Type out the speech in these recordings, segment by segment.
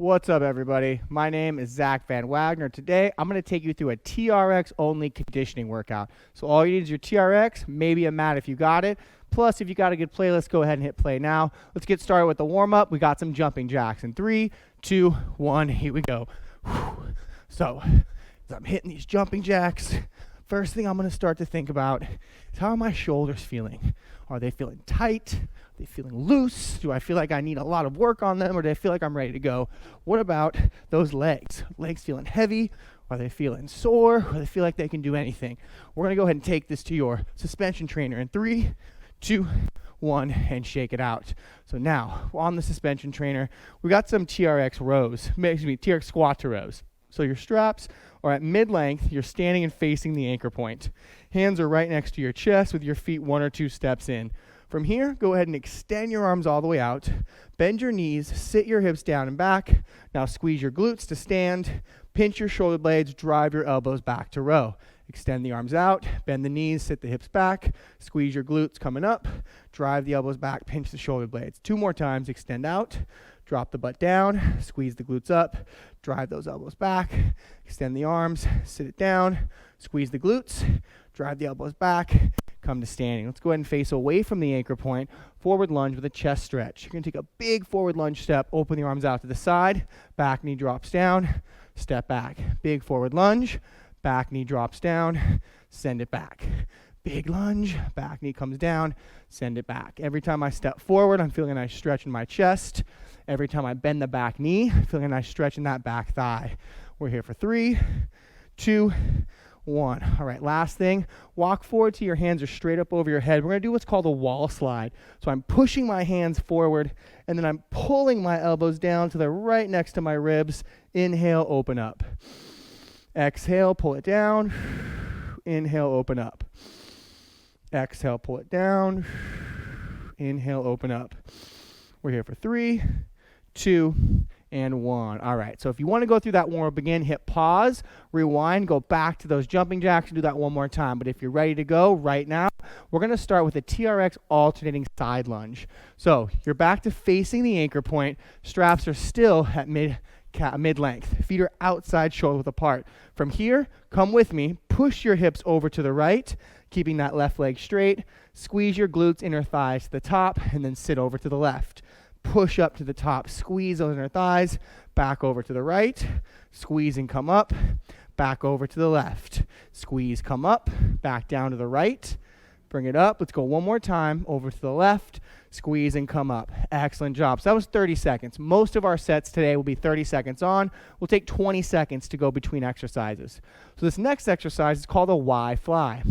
What's up, everybody? My name is Zack Van Wagoner. Today, I'm going to take you through a TRX only conditioning workout. So all you need is your TRX, maybe a mat if you got it. Plus, if you got a good playlist, go ahead and hit play now. Let's get started with the warm-up. We got some jumping jacks in 3, 2, 1. Here we go. So, as I'm hitting these jumping jacks, first thing I'm going to start to think about is how are my shoulders feeling? Are they feeling tight? Are they feeling loose? Do I feel like I need a lot of work on them, or do I feel like I'm ready to go? What about those legs? Legs feeling heavy? Are they feeling sore? Or do they feel like they can do anything? We're going to go ahead and take this to your suspension trainer in 3, 2, 1, and shake it out. So now, on the suspension trainer, we got some TRX rows, TRX squat to rows. So your straps are at mid-length. You're standing and facing the anchor point. Hands are right next to your chest with your feet 1 or 2 steps in. From here, go ahead and extend your arms all the way out. Bend your knees, sit your hips down and back. Now squeeze your glutes to stand. Pinch your shoulder blades, drive your elbows back to row. Extend the arms out, bend the knees, sit the hips back. Squeeze your glutes coming up. Drive the elbows back, pinch the shoulder blades. 2 more times, extend out. Drop the butt down, squeeze the glutes up, drive those elbows back, extend the arms, sit it down, squeeze the glutes, drive the elbows back, come to standing. Let's go ahead and face away from the anchor point, forward lunge with a chest stretch. You're going to take a big forward lunge step, open the arms out to the side, back knee drops down, step back. Big forward lunge, back knee drops down, send it back. Big lunge, back knee comes down, send it back. Every time I step forward, I'm feeling a nice stretch in my chest. Every time I bend the back knee, I'm feeling a nice stretch in that back thigh. We're here for 3, 2, 1. All right, last thing, walk forward till your hands are straight up over your head. We're going to do what's called a wall slide. So I'm pushing my hands forward, and then I'm pulling my elbows down to the right next to my ribs. Inhale, open up. Exhale, pull it down. Inhale, open up. Exhale, pull it down. Inhale, open up. We're here for 3, 2, and 1. All right, so if you want to go through that warm-up again, hit pause, rewind, go back to those jumping jacks and do that one more time. But if you're ready to go right now, we're going to start with a TRX alternating side lunge. So you're back to facing the anchor point. Straps are still at mid-length. Feet are outside shoulder width apart. From here, come with me, push your hips over to the right, keeping that left leg straight. Squeeze your glutes, inner thighs to the top, and then sit over to the left. Push up to the top, squeeze those inner thighs, back over to the right, squeeze and come up, back over to the left. Squeeze, come up, back down to the right, bring it up. Let's go one more time, over to the left, squeeze and come up. Excellent job. So that was 30 seconds. Most of our sets today will be 30 seconds on. We'll take 20 seconds to go between exercises. So this next exercise is called a Y fly.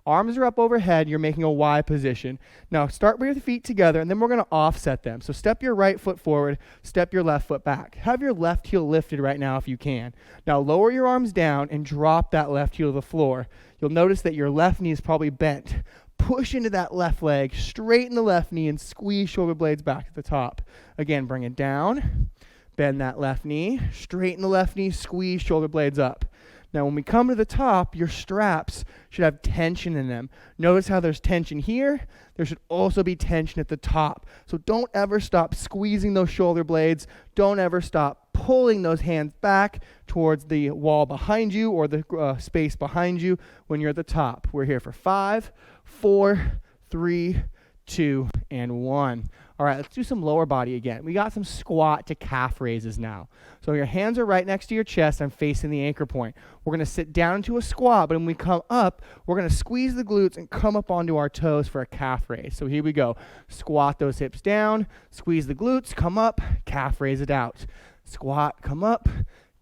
Arms are up overhead, you're making a Y position. Now start with your feet together, and then we're going to offset them. So step your right foot forward, step your left foot back. Have your left heel lifted right now if you can. Now lower your arms down and drop that left heel to the floor. You'll notice that your left knee is probably bent. Push into that left leg, straighten the left knee, and squeeze shoulder blades back to the top. Again, bring it down, bend that left knee, straighten the left knee, squeeze shoulder blades up. Now, when we come to the top, your straps should have tension in them. Notice how there's tension here. There should also be tension at the top. So don't ever stop squeezing those shoulder blades. Don't ever stop pulling those hands back towards the wall behind you or the space behind you when you're at the top. We're here for 5, 4, 3, 2, and 1. All right, let's do some lower body again. We got some squat to calf raises now. So your hands are right next to your chest. I'm facing the anchor point. We're going to sit down into a squat, but when we come up, we're going to squeeze the glutes and come up onto our toes for a calf raise. So here we go. Squat those hips down, squeeze the glutes, come up, calf raise it out. Squat, come up,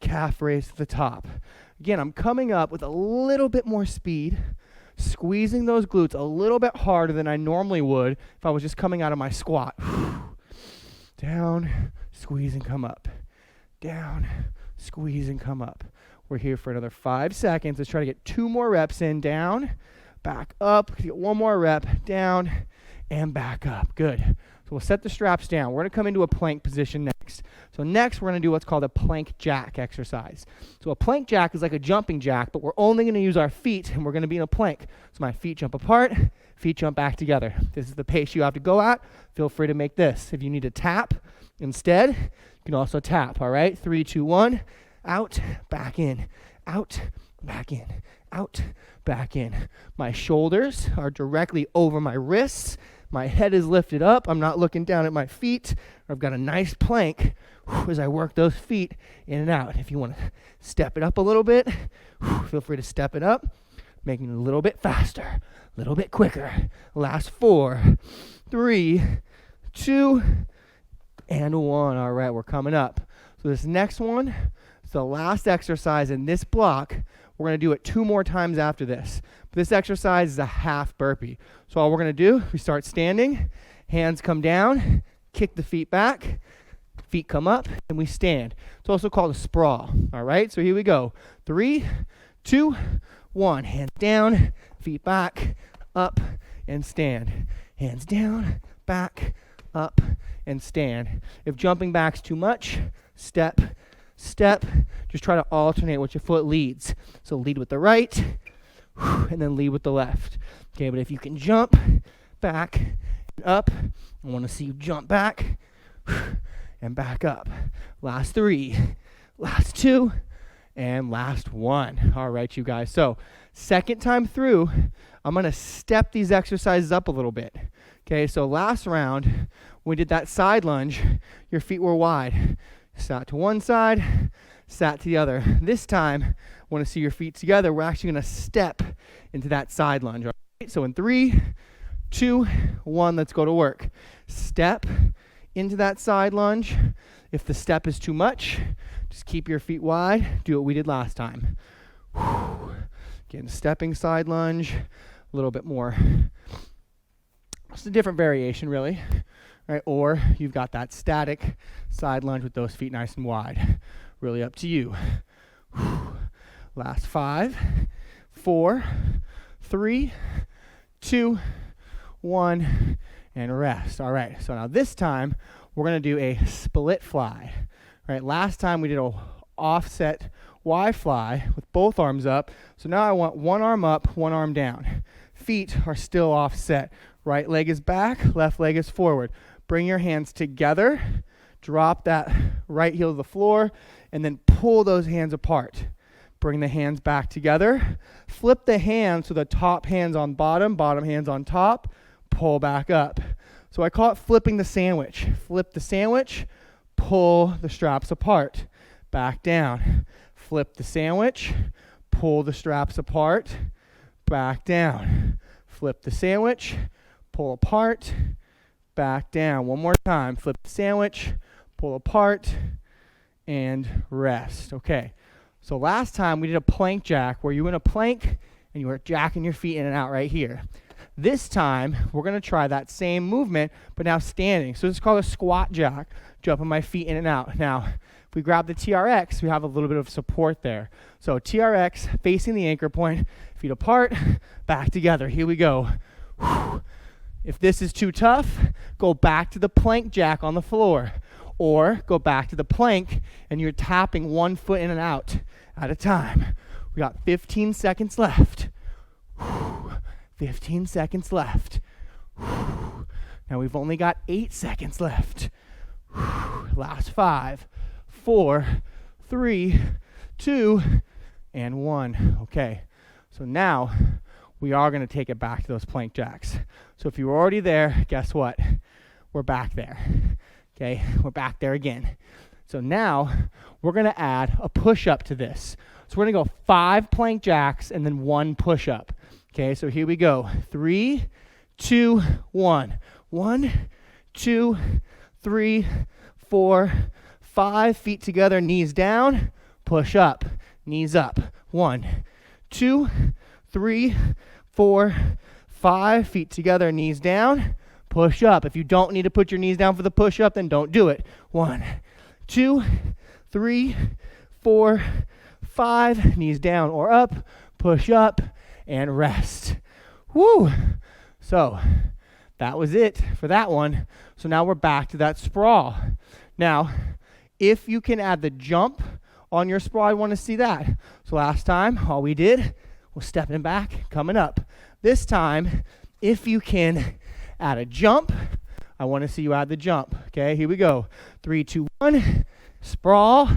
calf raise to the top. Again, I'm coming up with a little bit more speed, squeezing those glutes a little bit harder than I normally would if I was just coming out of my squat. Down, squeeze and come up. Down, squeeze and come up. We're here for another 5 seconds. Let's try to get 2 more reps in. Down, back up. Get 1 more rep. Down, and back up. Good. So we'll set the straps down. We're going to come into a plank position next. So next, we're going to do what's called a plank jack exercise. So a plank jack is like a jumping jack, but we're only going to use our feet, and we're going to be in a plank. So my feet jump apart, feet jump back together. This is the pace you have to go at. Feel free to make this. If you need to tap, Instead, you can also tap, all right? 3, 2, 1, out, back in, out, back in, out, back in. My shoulders are directly over my wrists. My head is lifted up. I'm not looking down at my feet. I've got a nice plank as I work those feet in and out. If you want to step it up a little bit, feel free to step it up, making it a little bit faster, a little bit quicker. Last 4, 3, 2, and 1. All right, we're coming up. So this next one is the last exercise in this block. We're going to do it 2 more times after this. But this exercise is a half burpee. So all we're going to do, we start standing, hands come down, kick the feet back, feet come up, and we stand. It's also called a sprawl. All right, so here we go. 3, 2, 1. Hands down, feet back, up, and stand. Hands down, back, up, and stand. If jumping back's too much, step, step. Just try to alternate what your foot leads. So lead with the right, and then lead with the left. Okay, but if you can jump back and up, I want to see you jump back and back up. Last 3, last 2, and last 1. All right, you guys. So second time through, I'm going to step these exercises up a little bit. Okay, so last round, when we did that side lunge, your feet were wide. Sat to one side, sat to the other. This time, I want to see your feet together. We're actually going to step into that side lunge. All right? So in 3, 2, 1, let's go to work. Step into that side lunge. If the step is too much, just keep your feet wide. Do what we did last time. Again, stepping side lunge, a little bit more. It's a different variation, really. Right? Or you've got that static side lunge with those feet nice and wide. Really up to you. Last 5, 4, 3, 2, 1, and rest. All right, so now this time we're going to do a split fly. All right, last time we did a offset Y fly with both arms up. So now I want one arm up, one arm down. Feet are still offset. Right leg is back, left leg is forward. Bring your hands together, drop that right heel to the floor, and then pull those hands apart. Bring the hands back together. Flip the hands so the top hand's on bottom, bottom hand's on top. Pull back up. So I call it flipping the sandwich. Flip the sandwich, pull the straps apart. Back down. Flip the sandwich, pull the straps apart. Back down. Flip the sandwich, pull apart, back down. One more time. Flip the sandwich, pull apart, and rest. Okay. So last time we did a plank jack where you were in a plank and you were jacking your feet in and out right here. This time we're going to try that same movement, but now standing. So this is called a squat jack, jumping my feet in and out. Now, if we grab the TRX, we have a little bit of support there. So TRX facing the anchor point, feet apart, back together. Here we go. If this is too tough, go back to the plank jack on the floor. Or go back to the plank and you're tapping one foot in and out at a time. We got 15 seconds left. 15 seconds left. Now we've only got 8 seconds left. Last 5, 4, 3, 2, and 1. Okay, so now we are going to take it back to those plank jacks. So if you were already there, guess what? We're back there. Okay, we're back there again. So now we're going to add a push-up to this. So we're going to go 5 plank jacks and then 1 push-up. Okay, so here we go. 3, 2, 1. 1, 2, 3, 4, 5. Feet together, knees down. Push up, knees up. 1, 2, 3, 4, 5. Feet together, knees down. Push up. If you don't need to put your knees down for the push-up, then don't do it. 1, 2, 3, 4, 5. Knees down or up. Push up and rest. Woo! So that was it for that one. So now we're back to that sprawl. Now, if you can add the jump on your sprawl, I want to see that. So last time, all we did was stepping back, coming up. This time, if you can add a jump, I want to see you add the jump. Okay, here we go. 3, 2, 1. Sprawl.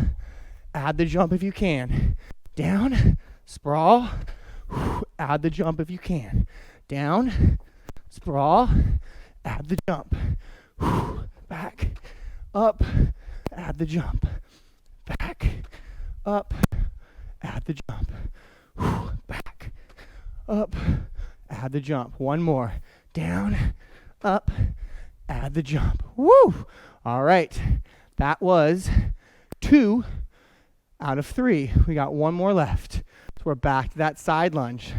Add the jump if you can. Down. Sprawl. Add the jump if you can. Down. Sprawl. Add the jump. Back. Up. Add the jump. Back. Up. Add the jump. Back. Up. Add the jump. One more. Down. Up. Add the jump. Woo! All right. That was 2 out of 3. We got one more left. So we're back to that side lunge.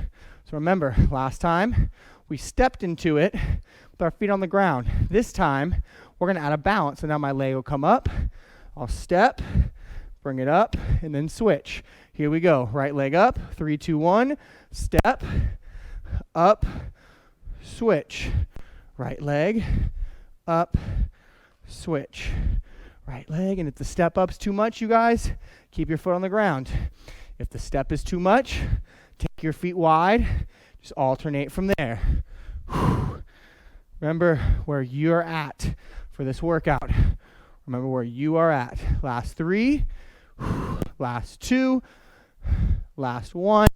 So remember, last time we stepped into it with our feet on the ground. This time, we're going to add a balance. So now my leg will come up. I'll step, bring it up, and then switch. Here we go. Right leg up. 3, 2, 1. Step, up, switch. Right leg, up, switch. Right leg. And if the step up's too much, you guys, keep your foot on the ground. If the step is too much, take your feet wide. Just alternate from there. Remember where you're at for this workout. Remember where you are at. Last 3, last 2, last 1,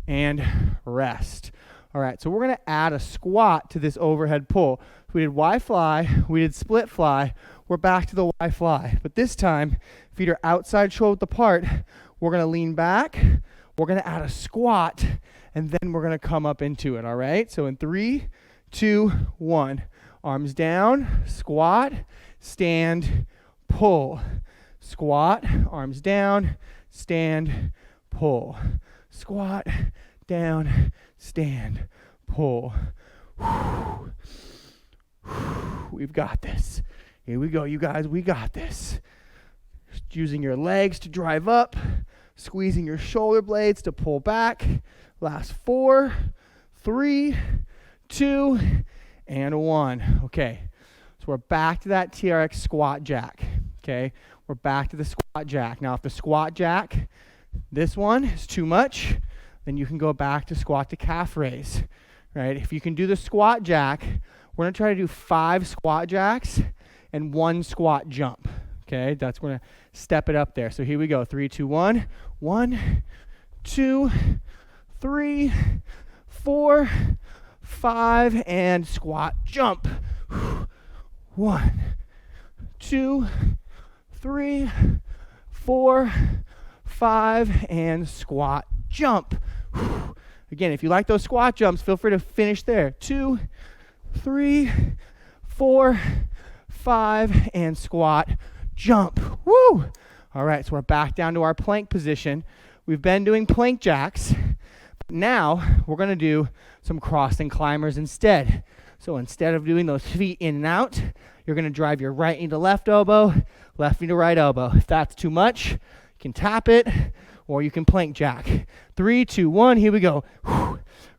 and rest. All right, so we're going to add a squat to this overhead pull. We did Y fly, we did split fly. We're back to the Y fly. But this time, feet are outside shoulder width apart. We're going to lean back. We're going to add a squat, and then we're going to come up into it, all right? So in 3, 2, 1. Arms down, squat, stand, pull. Squat, arms down, stand, pull. Squat, down, stand, pull. We've got this. Here we go, you guys. We got this. Just using your legs to drive up, squeezing your shoulder blades to pull back. Last 4, 3, 2, and 1. Okay, so we're back to that TRX squat jack. Okay, we're back to the squat jack. Now, if the squat jack, this one is too much, then you can go back to squat to calf raise. Right? If you can do the squat jack, we're going to try to do 5 squat jacks and 1 squat jump. Okay, that's going to step it up there. So here we go. 3, 2, 1. 1, 2, 3, 4, 5, and squat jump. 1, 2, 3, 4, 5, and squat jump. Again, if you like those squat jumps, feel free to finish there. 2, 3, 4, 5, and squat jump. Woo! All right, so we're back down to our plank position. We've been doing plank jacks. Now we're going to do some crossing climbers instead. So instead of doing those feet in and out, you're going to drive your right knee to left elbow, left knee to right elbow. If that's too much, you can tap it or you can plank jack. 3, 2, 1, here we go.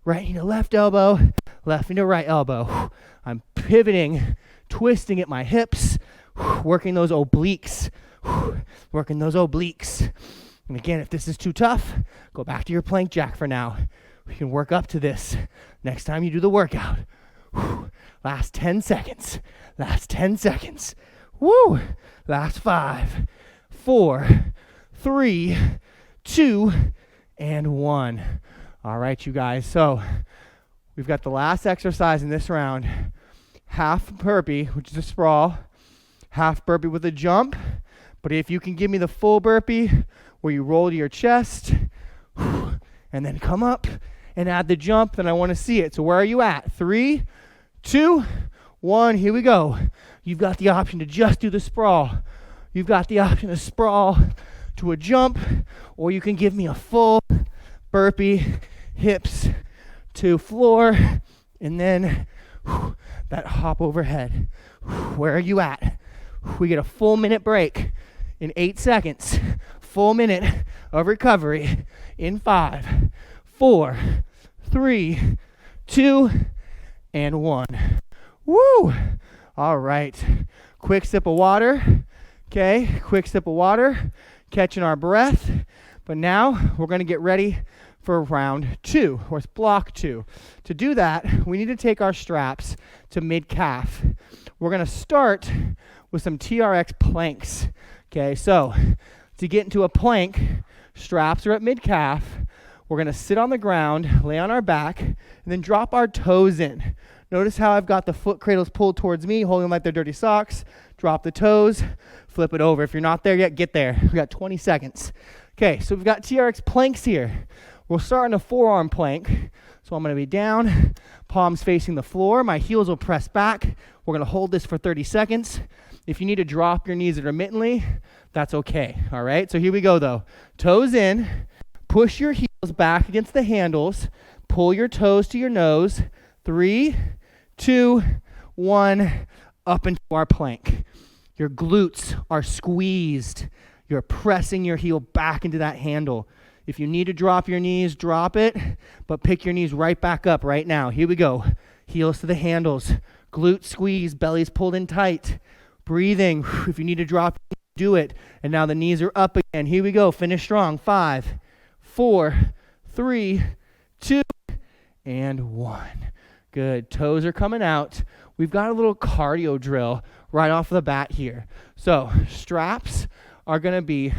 Right knee to left elbow, left knee to right elbow. I'm pivoting, twisting at my hips, working those obliques, working those obliques. And again, if this is too tough, go back to your plank jack for now. We can work up to this next time you do the workout. Last 10 seconds. Last 10 seconds. Woo! Last 5, 4, 3, 2, and 1. All right, you guys. So we've got the last exercise in this round. Half burpee, which is a sprawl. Half burpee with a jump. But if you can give me the full burpee where you roll to your chest and then come up and add the jump, then I want to see it. So where are you at? 3, 2, 1. Here we go. You've got the option to just do the sprawl. You've got the option to sprawl to a jump, or you can give me a full burpee, hips to floor, and then that hop overhead. Where are you at? We get a full minute break in 8 seconds. Full minute of recovery in 5, 4, 3, 2, and 1. Woo! All right. Quick sip of water. Okay, quick sip of water. Catching our breath. But now we're going to get ready for round 2, or it's block 2. To do that, we need to take our straps to mid-calf. we're going to start with some TRX planks. Okay, so to get into a plank, straps are at mid-calf. We're going to sit on the ground, lay on our back, and then drop our toes in. Notice how I've got the foot cradles pulled towards me, holding them like they're dirty socks. Drop the toes, flip it over. If you're not there yet, get there. We got 20 seconds. Okay, so we've got TRX planks here. We'll start in a forearm plank. So I'm going to be down, palms facing the floor. My heels will press back. We're going to hold this for 30 seconds. If you need to drop your knees intermittently, that's okay. All right, so here we go though. Toes in, push your heels back against the handles, pull your toes to your nose. 3, 2, 1, up into our plank. Your glutes are squeezed. You're pressing your heel back into that handle. If you need to drop your knees, drop it, but pick your knees right back up right now. Here we go. Heels to the handles. Glute squeeze, belly's pulled in tight. Breathing. If you need to drop, do it. And now the knees are up again. Here we go. Finish strong. 5, 4, 3, 2, and 1. Good. Toes are coming out. We've got a little cardio drill right off the bat here. So straps are going to be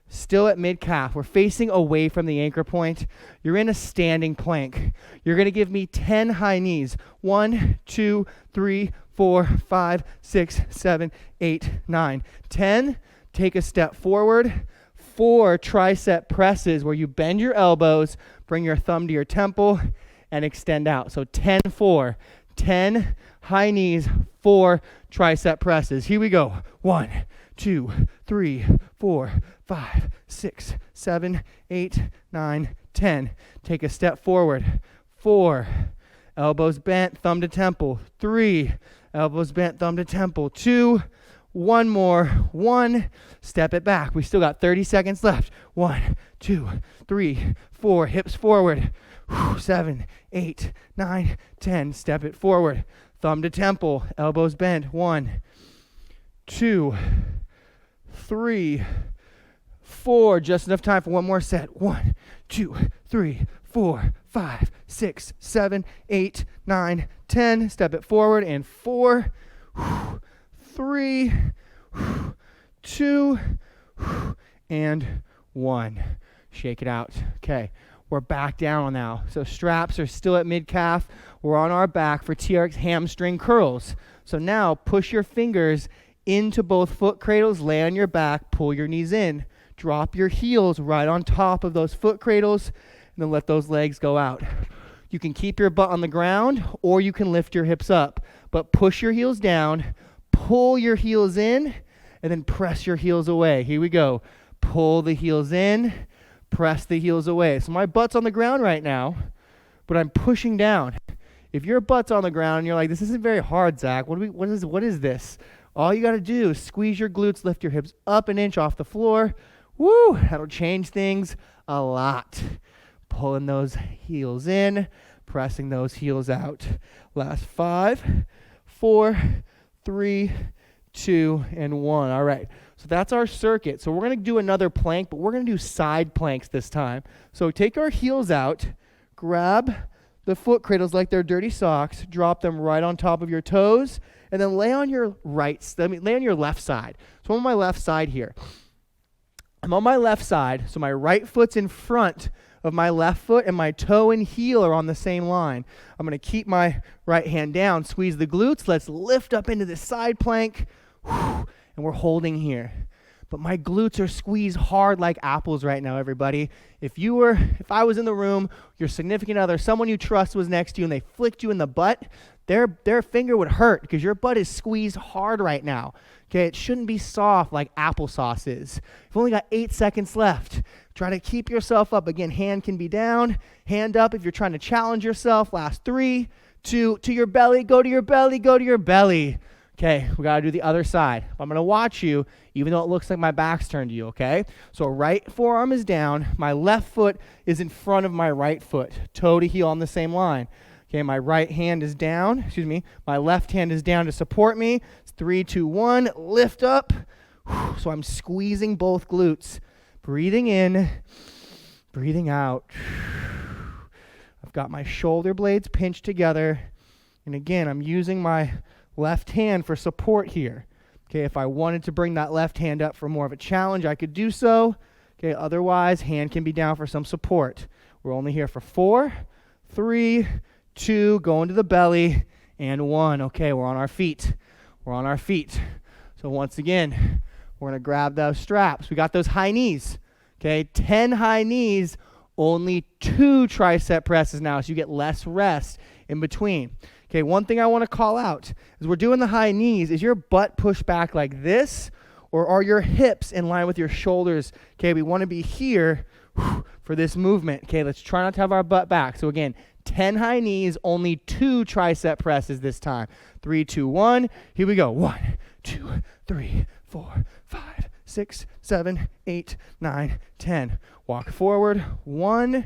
still at mid-calf. We're facing away from the anchor point. You're in a standing plank. You're going to give me 10 high knees. 1, 2, 3, 4, 5, 6, 7, 8, 9, 10. Take a step forward. 4 tricep presses where you bend your elbows, bring your thumb to your temple, and extend out. So 10, 4. 10 high knees, 4 tricep presses. Here we go. 1, 2, 3, 4, 5, 6, 7, 8, 9, 10. Take a step forward. 4, elbows bent, thumb to temple. 3, elbows bent, thumb to temple. 2, 1 more. 1, step it back. We still got 30 seconds left. 1, 2, 3, 4, hips forward. 7, 8, 9, 10. Step it forward. Thumb to temple, elbows bent. 1, 2, 3, 4. Just enough time for one more set. 1, 2, 3, 4, 5, 6, 7, 8, 9, 10. Step it forward. And 4, 3, 2, and 1. Shake it out. Okay. We're back down now. So straps are still at mid-calf. We're on our back for TRX hamstring curls. So now push your fingers into both foot cradles, lay on your back, pull your knees in. Drop your heels right on top of those foot cradles, and then let those legs go out. You can keep your butt on the ground, or you can lift your hips up. But push your heels down, pull your heels in, and then press your heels away. Here we go. Pull the heels in, press the heels away. So my butt's on the ground right now, but I'm pushing down. If your butt's on the ground and you're like, this isn't very hard, Zach, what is this? All you got to do is squeeze your glutes, lift your hips up an inch off the floor. Woo, that'll change things a lot. Pulling those heels in, pressing those heels out. Last 5, 4, 3, 2, and 1. All right. So that's our circuit. So we're going to do another plank, but we're going to do side planks this time. So take our heels out, grab the foot cradles like they're dirty socks, drop them right on top of your toes, and then lay on your lay on your left side. So I'm on my left side here. I'm on my left side, so my right foot's in front of my left foot, and my toe and heel are on the same line. I'm going to keep my right hand down, squeeze the glutes. Let's lift up into this side plank. And we're holding here. But my glutes are squeezed hard like apples right now, everybody. If I was in the room, your significant other, someone you trust was next to you, and they flicked you in the butt, their finger would hurt because your butt is squeezed hard right now. Okay, it shouldn't be soft like applesauce is. You've only got 8 seconds left. Try to keep yourself up. Again, hand can be down, hand up if you're trying to challenge yourself. Last 3, 2, to your belly, go to your belly, go to your belly. Okay, we got to do the other side. I'm going to watch you, even though it looks like my back's turned to you, okay? So right forearm is down. My left foot is in front of my right foot, toe to heel on the same line. Okay, my right hand is down. My left hand is down to support me. It's 3, 2, 1. Lift up. So I'm squeezing both glutes. Breathing in, breathing out. I've got my shoulder blades pinched together. And again, I'm using my left hand for support here. Okay, if I wanted to bring that left hand up for more of a challenge, I could do so. Okay, otherwise, hand can be down for some support. We're only here for 4, 3, 2, going to the belly, and 1. Okay, we're on our feet. We're on our feet. So once again, we're going to grab those straps. We got those high knees. Okay, 10 high knees, only 2 tricep presses now, so you get less rest in between. Okay, one thing I want to call out is we're doing the high knees. Is your butt pushed back like this, or are your hips in line with your shoulders? Okay, we want to be here for this movement. Okay, let's try not to have our butt back. So again, 10 high knees, only 2 tricep presses this time. 3, 2, 1. Here we go. 1, 2, 3, 4, 5, 6, 7, 8, 9, 10. Walk forward. 1,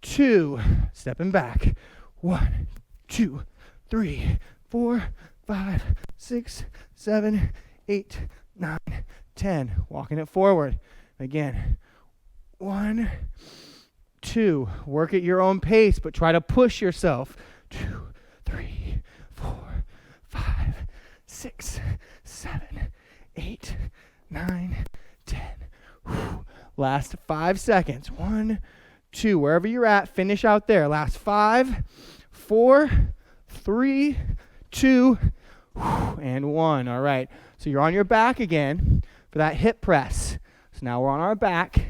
2. Stepping back. 1, 2, 3, 4, 5, 6, 7, 8, 9, 10. Walking it forward. Again. 1, 2. Work at your own pace, but try to push yourself. 2, 3, 4, 5, 6, 7, 8, 9, 10. Whew. Last 5 seconds. 1, 2. Wherever you're at, finish out there. Last 5, 4, 3, 2, and 1. All right. So you're on your back again for that hip press. So now we're on our back.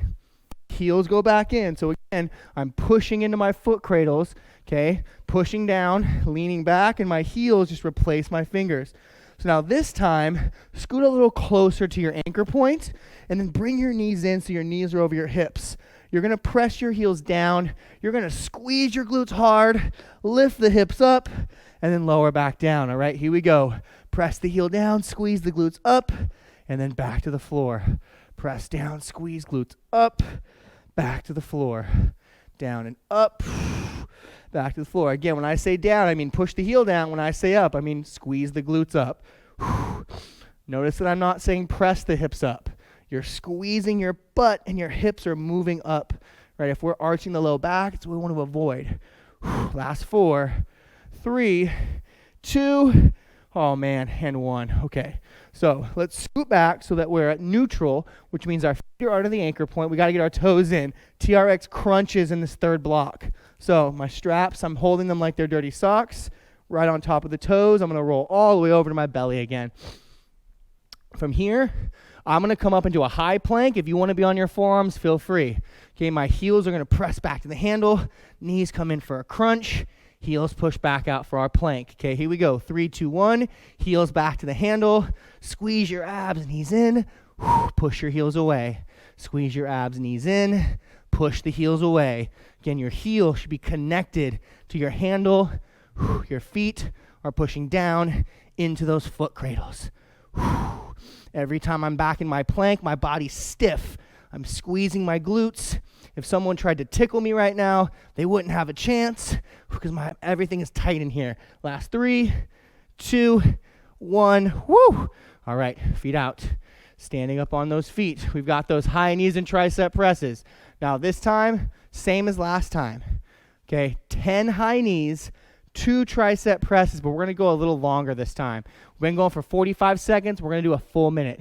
Heels go back in. So again, I'm pushing into my foot cradles. Okay. Pushing down, leaning back, and my heels just replace my fingers. So now this time, scoot a little closer to your anchor point, and then bring your knees in so your knees are over your hips. You're going to press your heels down. You're going to squeeze your glutes hard, lift the hips up, and then lower back down. All right, here we go. Press the heel down, squeeze the glutes up, and then back to the floor. Press down, squeeze glutes up, back to the floor. Down and up, back to the floor. Again, when I say down, I mean push the heel down. When I say up, I mean squeeze the glutes up. Notice that I'm not saying press the hips up. You're squeezing your butt and your hips are moving up. Right? If we're arching the low back, it's what we want to avoid. Last 4, 3, 2, oh man, and 1. Okay, so let's scoot back so that we're at neutral, which means our feet are under the anchor point. We got to get our toes in. TRX crunches in this third block. So my straps, I'm holding them like they're dirty socks, right on top of the toes. I'm going to roll all the way over to my belly again. From here, I'm going to come up into a high plank. If you want to be on your forearms, feel free. Okay, my heels are going to press back to the handle. Knees come in for a crunch. Heels push back out for our plank. Okay, here we go. 3, 2, 1. Heels back to the handle. Squeeze your abs, knees in. Push your heels away. Squeeze your abs, knees in. Push the heels away. Again, your heel should be connected to your handle. Your feet are pushing down into those foot cradles. Every time I'm back in my plank, my body's stiff. I'm squeezing my glutes. If someone tried to tickle me right now, they wouldn't have a chance because everything is tight in here. Last 3, 2, 1. Woo! All right, feet out. Standing up on those feet. We've got those high knees and tricep presses. Now this time, same as last time. Okay, 10 high knees, 2 tricep presses, but we're going to go a little longer this time. We've been going for 45 seconds. We're going to do a full minute.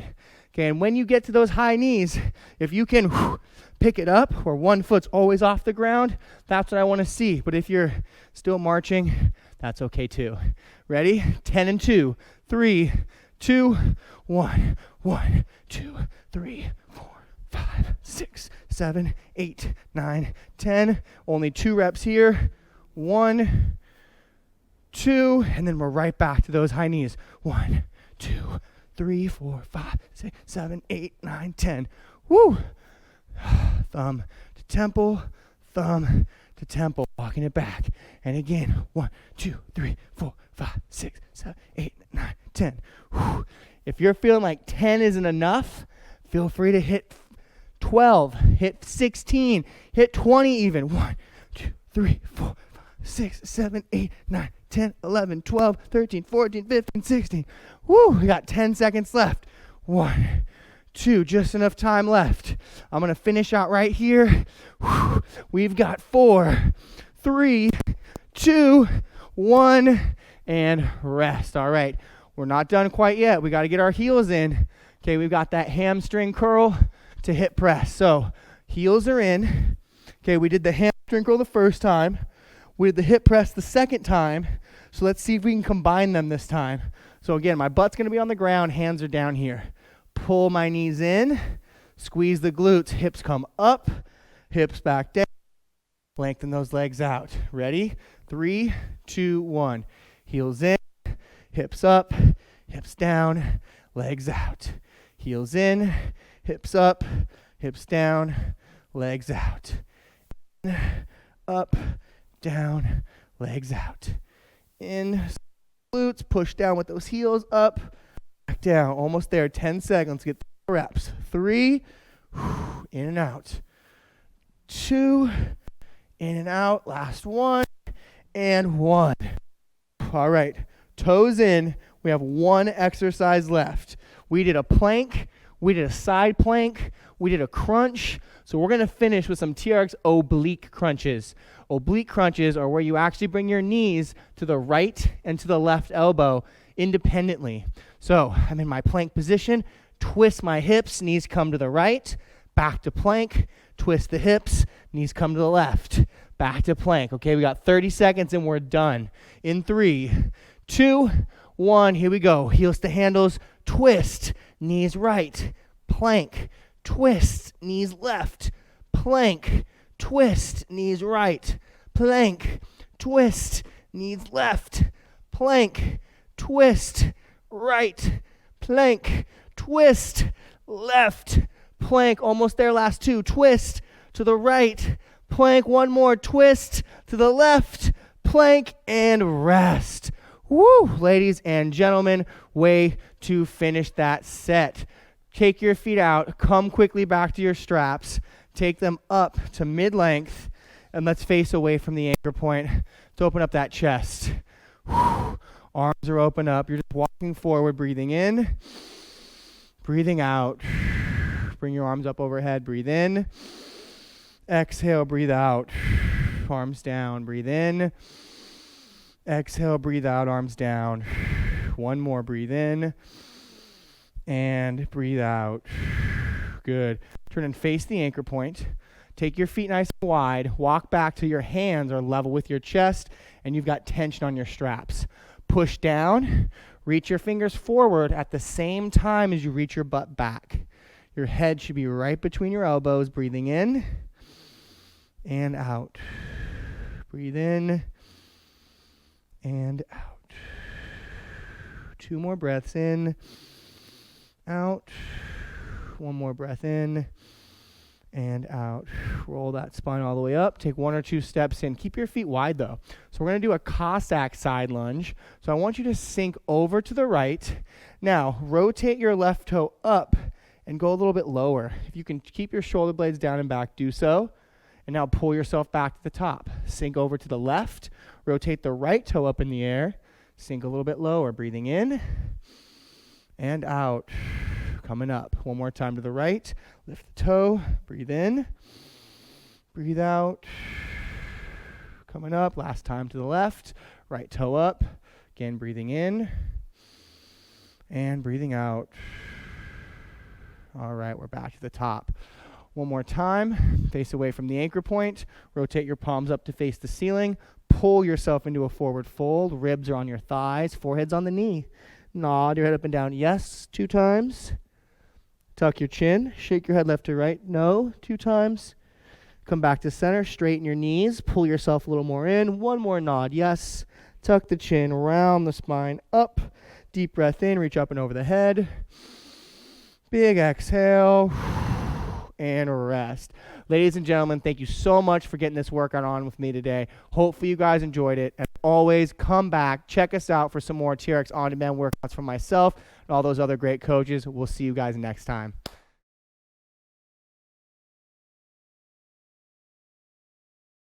Okay, and when you get to those high knees, if you can pick it up where one foot's always off the ground, that's what I want to see. But if you're still marching, that's okay too. Ready? 10 and 2, 3, 2, 1, 1, 2, 3, 4, 5, 6, 7, 8, 9, 10. Only 2 reps here. 1, 2, and then we're right back to those high knees. 1, 2, 3, 4, 5, 6, 7, 8, 9, 10. Woo! Thumb to temple, thumb to temple, walking it back. And again, 1, 2, 3, 4, 5, 6, 7, 8, 9, 10. Whew. If you're feeling like 10 isn't enough, feel free to hit 12, hit 16, hit 20 even. 1, 2, 3, 4, 5, 6, 7, 8, 9, 10, 11, 12, 13, 14, 15, 16. Woo, we got 10 seconds left. 1, 2, just enough time left. I'm going to finish out right here. We've got 4, 3, 2, 1, and rest. All right, we're not done quite yet. We got to get our heels in. Okay, we've got that hamstring curl to hip press. So heels are in. Okay, we did the hamstring curl the first time. We did the hip press the second time. So let's see if we can combine them this time. So again, my butt's going to be on the ground, hands are down here. Pull my knees in, squeeze the glutes, hips come up, hips back down. Lengthen those legs out. Ready? 3, 2, 1. Heels in, hips up, hips down, legs out. Heels in, hips up, hips down, legs out. In, up, down, legs out. In, glutes, push down with those heels, up, back down. Almost there, 10 seconds. Get the reps. 3, in and out. 2, in and out. Last 1, and 1. All right, toes in. We have 1 exercise left. We did a plank, we did a side plank, we did a crunch. So we're going to finish with some TRX oblique crunches. Oblique crunches are where you actually bring your knees to the right and to the left elbow independently. So I'm in my plank position, twist my hips, knees come to the right, back to plank, twist the hips, knees come to the left, back to plank. Okay, we got 30 seconds and we're done. In 3, 2, 1, here we go. Heels to handles, twist, knees right, plank, twist, knees left, plank, twist, knees right, plank, twist, knees left, plank, twist, right, plank, twist, left, plank, almost there, last 2, twist to the right, plank, 1 more, twist to the left, plank, and rest. Woo, ladies and gentlemen, way to finish that set. Take your feet out, come quickly back to your straps, take them up to mid-length, and let's face away from the anchor point to open up that chest. Whew. Arms are open up. You're just walking forward, breathing in, breathing out. Bring your arms up overhead, breathe in. Exhale, breathe out. Arms down, breathe in. Exhale, breathe out, arms down. 1 more, breathe in. And breathe out. Good. Turn and face the anchor point. Take your feet nice and wide. Walk back till your hands are level with your chest and you've got tension on your straps. Push down. Reach your fingers forward at the same time as you reach your butt back. Your head should be right between your elbows. Breathing in and out. Breathe in and out. 2 more breaths in, out. 1 more breath in and out. Roll that spine all the way up. Take 1 or 2 steps in. Keep your feet wide though. So we're going to do a Cossack side lunge. So I want you to sink over to the right. Now rotate your left toe up and go a little bit lower. If you can keep your shoulder blades down and back, do so. And now pull yourself back to the top. Sink over to the left. Rotate the right toe up in the air. Sink a little bit lower. Breathing in and out. Coming up. 1 more time to the right. Lift the toe. Breathe in. Breathe out. Coming up. Last time to the left. Right toe up. Again, breathing in and breathing out. All right, we're back to the top. 1 more time. Face away from the anchor point. Rotate your palms up to face the ceiling. Pull yourself into a forward fold. Ribs are on your thighs. Forehead's on the knee. Nod your head up and down. Yes, 2 times. Tuck your chin. Shake your head left to right. No, 2 times. Come back to center. Straighten your knees. Pull yourself a little more in. 1 more nod. Yes. Tuck the chin. Round the spine. Up. Deep breath in. Reach up and over the head. Big exhale. And rest. Ladies and gentlemen, thank you so much for getting this workout on with me today. Hopefully you guys enjoyed it. As always, come back, check us out for some more TRX on-demand workouts from myself and all those other great coaches. We'll see you guys next time.